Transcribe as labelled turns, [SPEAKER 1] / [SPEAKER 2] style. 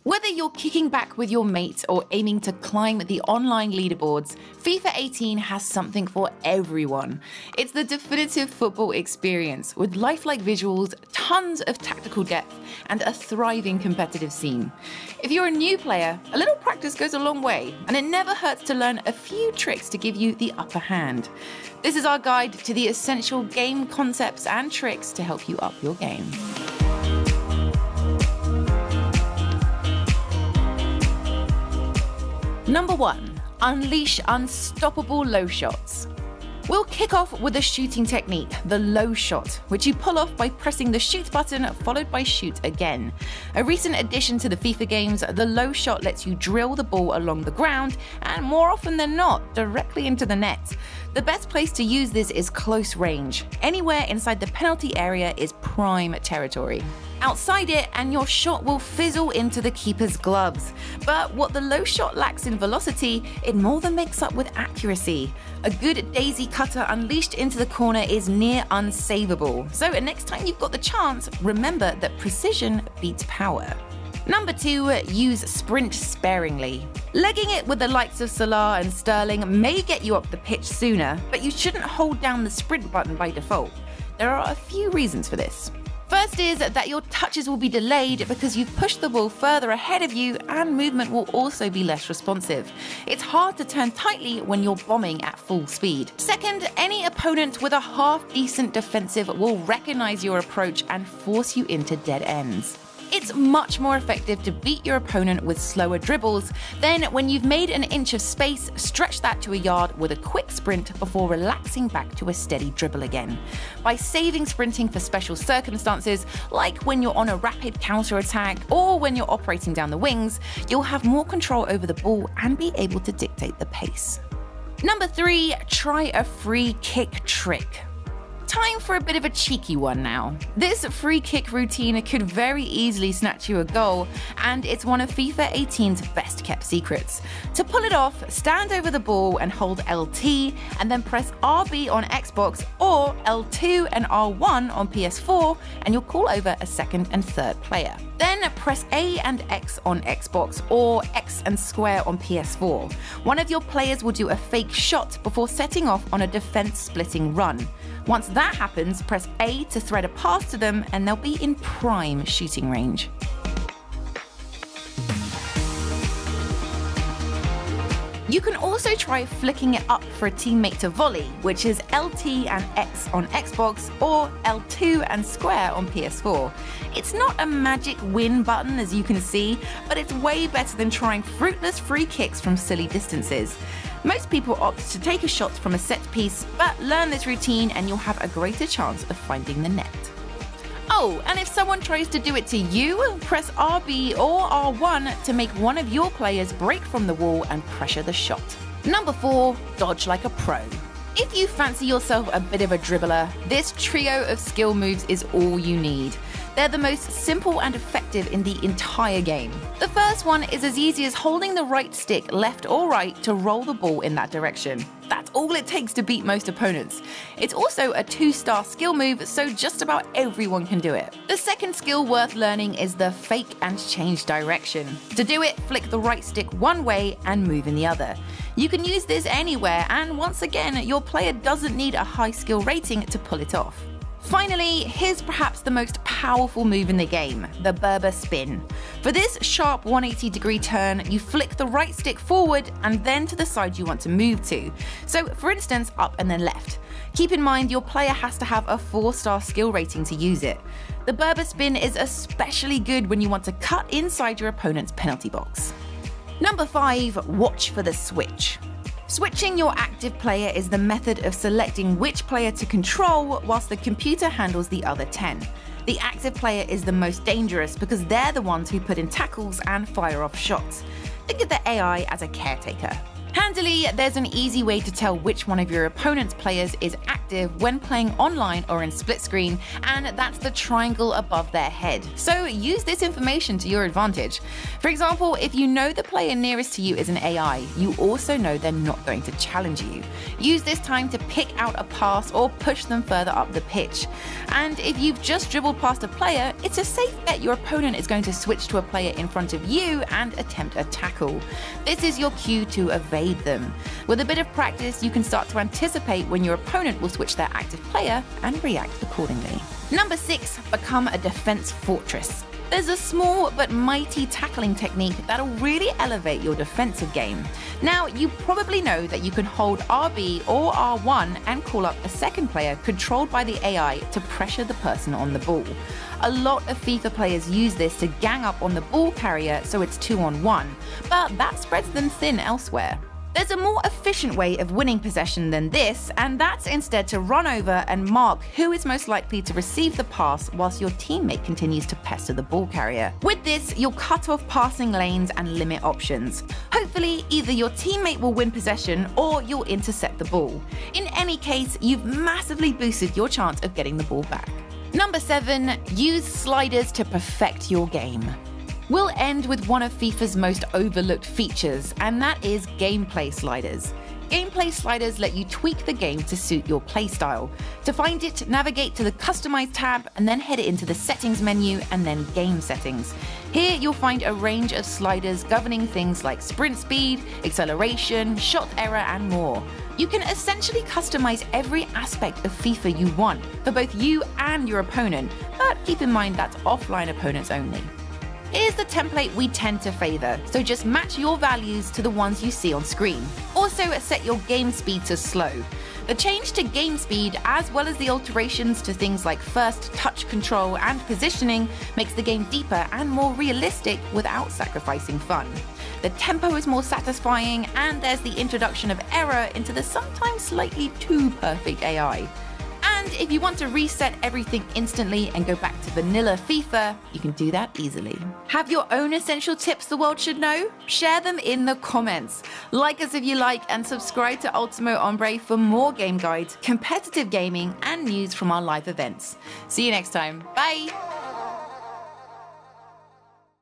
[SPEAKER 1] Whether you're kicking back with your mates or aiming to climb the online leaderboards, FIFA 18 has something for everyone. It's the definitive football experience with lifelike visuals, tons of tactical depth, and a thriving competitive scene. If you're a new player, a little practice goes a long way, and it never hurts to learn a few tricks to give you the upper hand. This is our guide to the essential game concepts and tricks to help you up your game. Number 1. Unleash unstoppable low shots. We'll kick off with a shooting technique, the low shot, which you pull off by pressing the shoot button followed by shoot again. A recent addition to the FIFA games, the low shot lets you drill the ball along the ground and more often than not, directly into the net. The best place to use this is close range. Anywhere inside the penalty area is prime territory. Outside it, and your shot will fizzle into the keeper's gloves. But what the low shot lacks in velocity, it more than makes up with accuracy. A good daisy cutter unleashed into the corner is near unsavable. So next time you've got the chance, remember that precision beats power. Number 2, use sprint sparingly. Legging it with the likes of Salah and Sterling may get you up the pitch sooner, but you shouldn't hold down the sprint button by default. There are a few reasons for this. First is that your touches will be delayed because you've pushed the ball further ahead of you and movement will also be less responsive. It's hard to turn tightly when you're bombing at full speed. Second, any opponent with a half-decent defensive will recognize your approach and force you into dead ends. It's much more effective to beat your opponent with slower dribbles. Then, when you've made an inch of space, stretch that to a yard with a quick sprint before relaxing back to a steady dribble again. By saving sprinting for special circumstances, like when you're on a rapid counter-attack or when you're operating down the wings, you'll have more control over the ball and be able to dictate the pace. Number 3, try a free kick trick. Time for a bit of a cheeky one now. This free kick routine could very easily snatch you a goal, and it's one of FIFA 18's best kept secrets. To pull it off, stand over the ball and hold LT, and then press RB on Xbox or L2 and R1 on PS4, and you'll call over a second and third player. Then press A and X on Xbox or X and square on PS4. One of your players will do a fake shot before setting off on a defense-splitting run. Once that happens, press A to thread a pass to them and they'll be in prime shooting range. You can also try flicking it up for a teammate to volley, which is LT and X on Xbox or L2 and square on PS4. It's not a magic win button as you can see, but it's way better than trying fruitless free kicks from silly distances. Most people opt to take a shot from a set piece, but learn this routine and you'll have a greater chance of finding the net. Oh, and if someone tries to do it to you, press RB or R1 to make one of your players break from the wall and pressure the shot. Number 4, dodge like a pro. If you fancy yourself a bit of a dribbler, this trio of skill moves is all you need. They're the most simple and effective in the entire game. The first one is as easy as holding the right stick left or right to roll the ball in that direction. That's all it takes to beat most opponents. It's also a 2-star skill move, so just about everyone can do it. The second skill worth learning is the fake and change direction. To do it, flick the right stick one way and move in the other. You can use this anywhere, and once again, your player doesn't need a high skill rating to pull it off. Finally, here's perhaps the most powerful move in the game, the Berber spin. For this sharp 180-degree turn, you flick the right stick forward and then to the side you want to move to. So, for instance, up and then left. Keep in mind your player has to have a 4-star skill rating to use it. The Berber spin is especially good when you want to cut inside your opponent's penalty box. Number 5, watch for the switch. Switching your active player is the method of selecting which player to control whilst the computer handles the other 10. The active player is the most dangerous because they're the ones who put in tackles and fire off shots. Think of the AI as a caretaker. Handily, there's an easy way to tell which one of your opponent's players is active active when playing online or in split screen, and that's the triangle above their head. So use this information to your advantage. For example, if you know the player nearest to you is an AI, you also know they're not going to challenge you. Use this time to pick out a pass or push them further up the pitch. And if you've just dribbled past a player, it's a safe bet your opponent is going to switch to a player in front of you and attempt a tackle. This is your cue to evade them. With a bit of practice, you can start to anticipate when your opponent will switch their active player and react accordingly. Number 6, become a defense fortress. There's a small but mighty tackling technique that'll really elevate your defensive game. Now, you probably know that you can hold RB or R1 and call up a second player controlled by the AI to pressure the person on the ball. A lot of FIFA players use this to gang up on the ball carrier so it's 2-on-1, but that spreads them thin elsewhere. There's a more efficient way of winning possession than this, and that's instead to run over and mark who is most likely to receive the pass whilst your teammate continues to pester the ball carrier. With this, you'll cut off passing lanes and limit options. Hopefully, either your teammate will win possession or you'll intercept the ball. In any case, you've massively boosted your chance of getting the ball back. Number 7, use sliders to perfect your game. We'll end with one of FIFA's most overlooked features, and that is gameplay sliders. Gameplay sliders let you tweak the game to suit your playstyle. To find it, navigate to the Customize tab and then head into the Settings menu and then Game Settings. Here you'll find a range of sliders governing things like sprint speed, acceleration, shot error, and more. You can essentially customize every aspect of FIFA you want for both you and your opponent, but keep in mind that's offline opponents only. Here's the template we tend to favor, so just match your values to the ones you see on screen. Also, set your game speed to slow. The change to game speed, as well as the alterations to things like first touch control and positioning, makes the game deeper and more realistic without sacrificing fun. The tempo is more satisfying, and there's the introduction of error into the sometimes slightly too perfect AI. And if you want to reset everything instantly and go back to vanilla FIFA, you can do that easily. Have your own essential tips the world should know? Share them in the comments. Like us if you like, and subscribe to Ultimo Hombre for more game guides, competitive gaming, and news from our live events. See you next time. Bye!